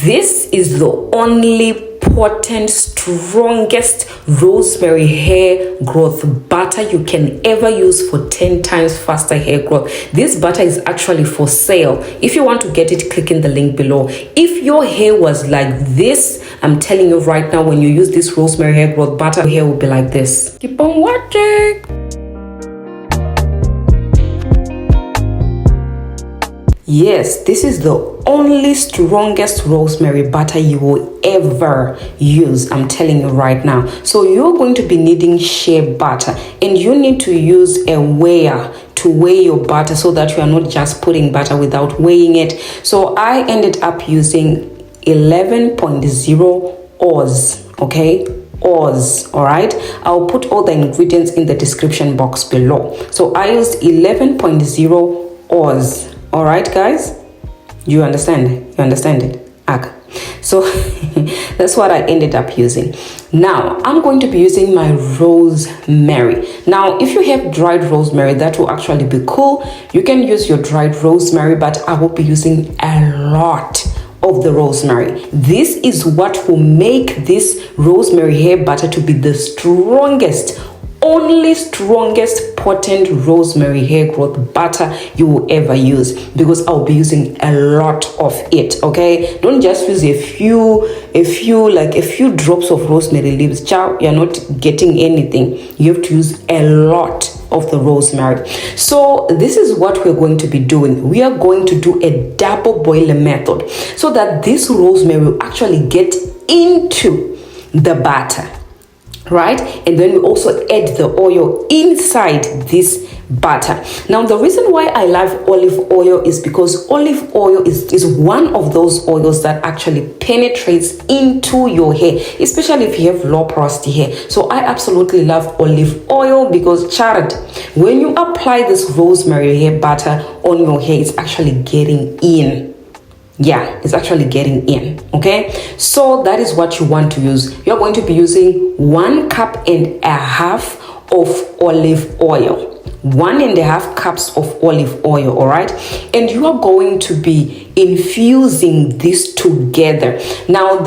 This is the only potent, strongest rosemary hair growth butter you can ever use for 10 times faster hair growth. This butter is actually for sale. If you want to get it, click in the link below. If your hair was like this, I'm telling you right now, when you use this rosemary hair growth butter, your hair will be like this. Keep on watching. Yes, this is the only strongest rosemary butter you will ever use. I'm telling you right now. So you're going to be needing shea butter, and you need to use a weigher to weigh your butter so that you are not just putting butter without weighing it. So I ended up using 11.0 oz, okay? Oz, all right? I'll put all the ingredients in the description box below. So I used 11.0 oz. All right, guys, you understand it? Okay. So that's what I ended up using. Now I'm going to be using my rosemary. Now if you have dried rosemary, that will actually be cool. You can use your dried rosemary, but I will be using a lot of the rosemary. This is what will make this rosemary hair butter to be the strongest, only strongest potent rosemary hair growth butter you will ever use, because I'll be using a lot of it. Okay, don't just use a few drops of rosemary leaves. Ciao, you're not getting anything. You have to use a lot of the rosemary. So this is what we're going to be doing. We are going to do a double boiler method so that this rosemary will actually get into the butter, right? And then we also add the oil inside this butter. Now the reason why I love olive oil is because olive oil is one of those oils that actually penetrates into your hair, especially if you have low porosity hair. So I absolutely love olive oil because, child, when you apply this rosemary hair butter on your hair, it's actually getting in. Yeah, it's actually getting in. Okay, so that is what you want to use. You're going to be using 1.5 cups of olive oil, 1.5 cups of olive oil. All right, and you are going to be infusing this together. Now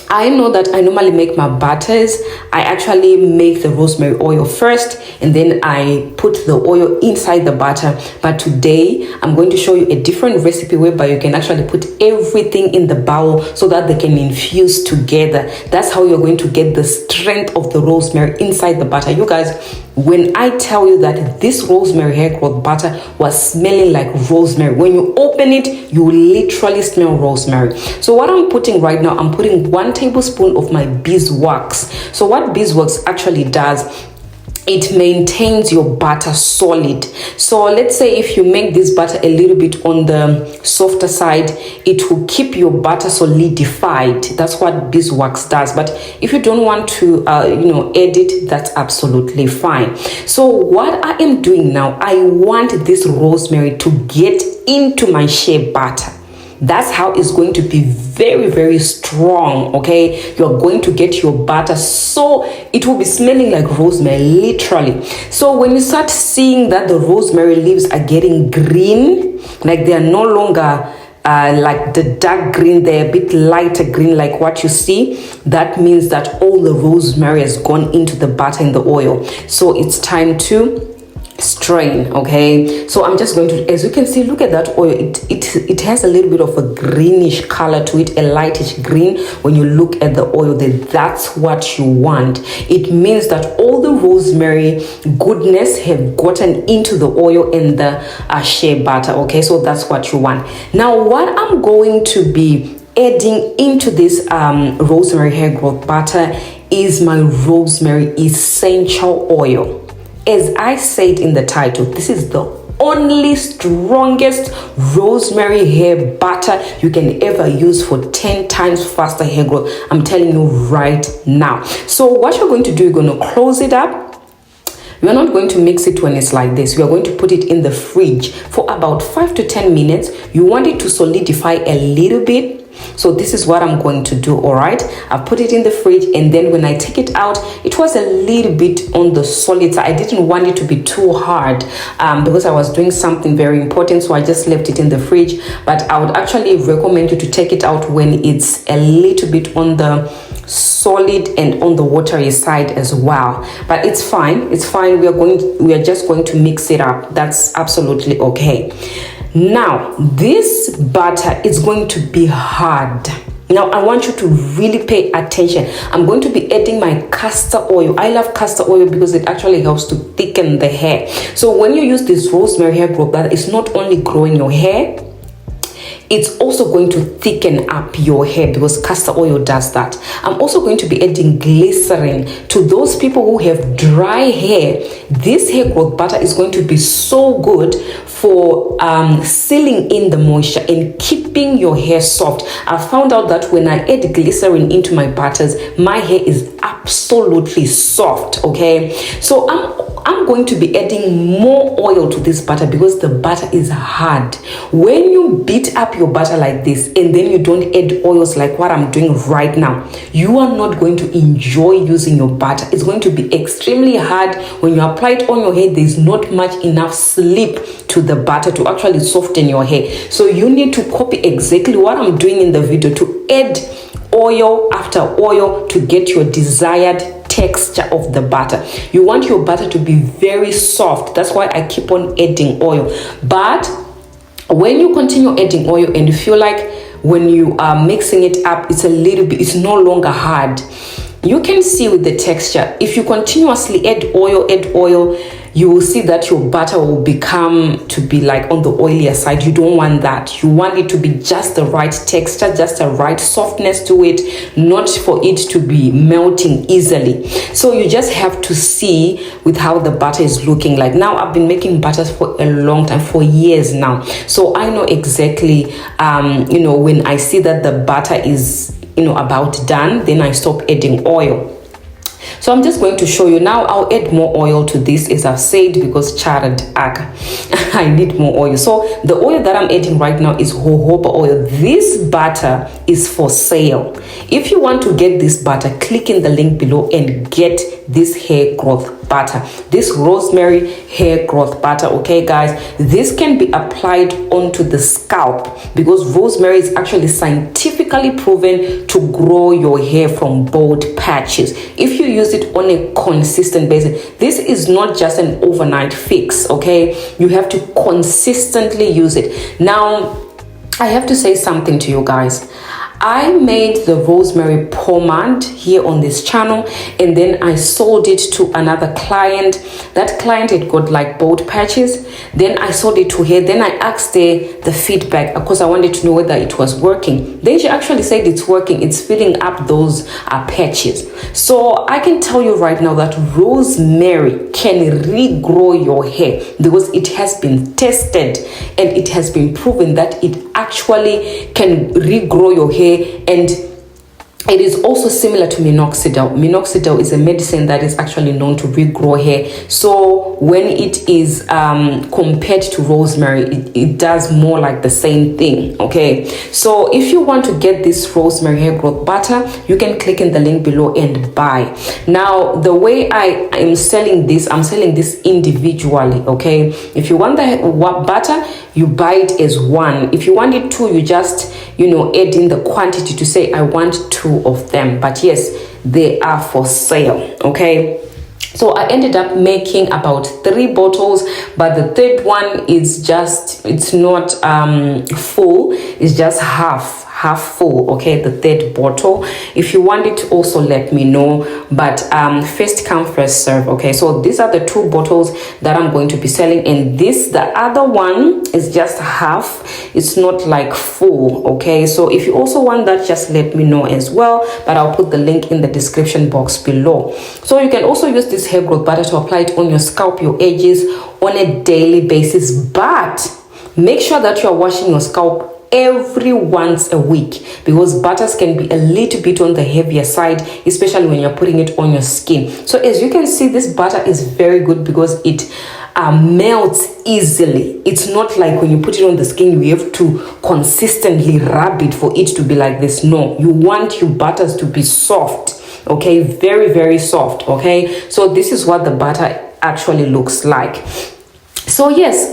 I know that I normally make my butters. I actually make the rosemary oil first, and then I put the oil inside the butter. But today I'm going to show you a different recipe whereby you can actually put everything in the bowl so that they can infuse together. That's how you're going to get the strength of the rosemary inside the butter. You guys, when I tell you that this rosemary hair growth butter was smelling like rosemary, when you open it, you literally smell rosemary. So what I'm putting right now, I'm putting 1 tablespoon of my beeswax. So what beeswax actually does, it maintains your butter solid. So let's say if you make this butter a little bit on the softer side, it will keep your butter solidified. That's what beeswax does. But if you don't want to add it, that's absolutely fine. So what I am doing now, I want this rosemary to get into my shea butter. That's how it's going to be very, very strong. Okay, you're going to get your butter so it will be smelling like rosemary, literally. So when you start seeing that the rosemary leaves are getting green, like they are no longer like the dark green, they're a bit lighter green like what you see, that means that all the rosemary has gone into the butter and the oil. So it's time to strain. Okay, so I'm just going to, as you can see, look at that oil. It has a little bit of a greenish color to it, a lightish green. When you look at the oil, that's what you want. It means that all the rosemary goodness have gotten into the oil and the shea butter. Okay, so that's what you want. Now what I'm going to be adding into this rosemary hair growth butter is my rosemary essential oil. As I said in the title, this is the only strongest rosemary hair butter you can ever use for 10 times faster hair growth. I'm telling you right now. So what you're going to do, you're going to close it up. You're not going to mix it when it's like this. We are going to put it in the fridge for about 5 to 10 minutes. You want it to solidify a little bit. So this is what I'm going to do. All right, I put it in the fridge, and then when I take it out, it was a little bit on the solid side. I didn't want it to be too hard because I was doing something very important, so I just left it in the fridge. But I would actually recommend you to take it out when it's a little bit on the solid and on the watery side as well. But it's fine, we are just going to mix it up. That's absolutely okay. Now this butter is going to be hard. Now I want you to really pay attention. I'm going to be adding my castor oil. I love castor oil because it actually helps to thicken the hair. So when you use this rosemary hair growth butter, it's not only growing your hair, it's also going to thicken up your hair because castor oil does that. I'm also going to be adding glycerine. To those people who have dry hair, this hair growth butter is going to be so good for sealing in the moisture and keeping your hair soft. I found out that when I add glycerine into my butters, my hair is absolutely soft. Okay, so I'm going to be adding more oil to this butter because the butter is hard. When you beat up your butter like this and then you don't add oils like what I'm doing right now, you are not going to enjoy using your butter. It's going to be extremely hard. When you apply it on your hair, there's not much enough slip to the butter to actually soften your hair. So you need to copy exactly what I'm doing in the video to add oil after oil to get your desired texture of the butter. You want your butter to be very soft. That's why I keep on adding oil. But when you continue adding oil and you feel like when you are mixing it up, it's no longer hard, you can see with the texture. If you continuously add oil, you will see that your butter will become to be like on the oilier side. You don't want that. You want it to be just the right texture, just the right softness to it, not for it to be melting easily. So you just have to see with how the butter is looking like. Now I've been making butters for a long time, for years now. So I know exactly, when I see that the butter is, about done, then I stop adding oil. So I'm just going to show you now. I'll add more oil to this, as I've said, because charred egg. I need more oil. So the oil that I'm adding right now is jojoba oil. This butter is for sale. If you want to get this butter, click in the link below and get this hair growth butter, this rosemary hair growth butter. Okay guys, this can be applied onto the scalp because rosemary is actually scientifically proven to grow your hair from bald patches if you use it on a consistent basis. This is not just an overnight fix. Okay, you have to consistently use it. Now I have to say something to you guys. I made the rosemary pomade here on this channel, and then I sold it to another client. That client had got like bald patches. Then I sold it to her. Then I asked her the feedback because I wanted to know whether it was working. Then she actually said it's working. It's filling up those patches. So I can tell you right now that rosemary can regrow your hair because it has been tested and it has been proven that it actually can regrow your hair. And it is also similar to minoxidil. Minoxidil is a medicine that is actually known to regrow hair. So when it is compared to rosemary, it does more like the same thing. Okay, so if you want to get this rosemary hair growth butter, you can click in the link below and buy. Now the way I am selling this, I'm selling this individually. Okay, if you want the butter, you buy it as one. If you want it two, you just add in the quantity to say I want two of them. But yes, they are for sale. Okay, so I ended up making about 3 bottles, but the third one is just, it's not full, it's just half full. Okay, the third bottle. If you want it, also let me know, but first come first serve. Okay, so these are the 2 bottles that I'm going to be selling, and the other one is just half. It's not like full. Okay, so if you also want that, just let me know as well, but I'll put the link in the description box below. So you can also use this hair growth butter to apply it on your scalp, your edges, on a daily basis, but make sure that you are washing your scalp every once a week because butters can be a little bit on the heavier side, especially when you're putting it on your skin. So as you can see, this butter is very good because it melts easily. It's not like when you put it on the skin, you have to consistently rub it for it to be like this. No, you want your butters to be soft, okay? Very, very soft, okay? So this is what the butter actually looks like. So yes,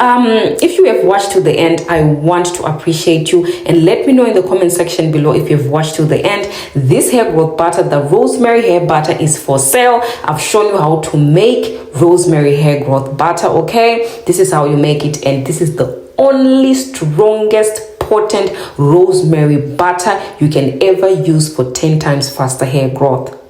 if you have watched to the end, I want to appreciate you, and let me know in the comment section below if you've watched to the end. This hair growth butter, the rosemary hair butter, is for sale. I've shown you how to make rosemary hair growth butter, okay? This is how you make it, and this is the only strongest potent rosemary butter you can ever use for 10 times faster hair growth.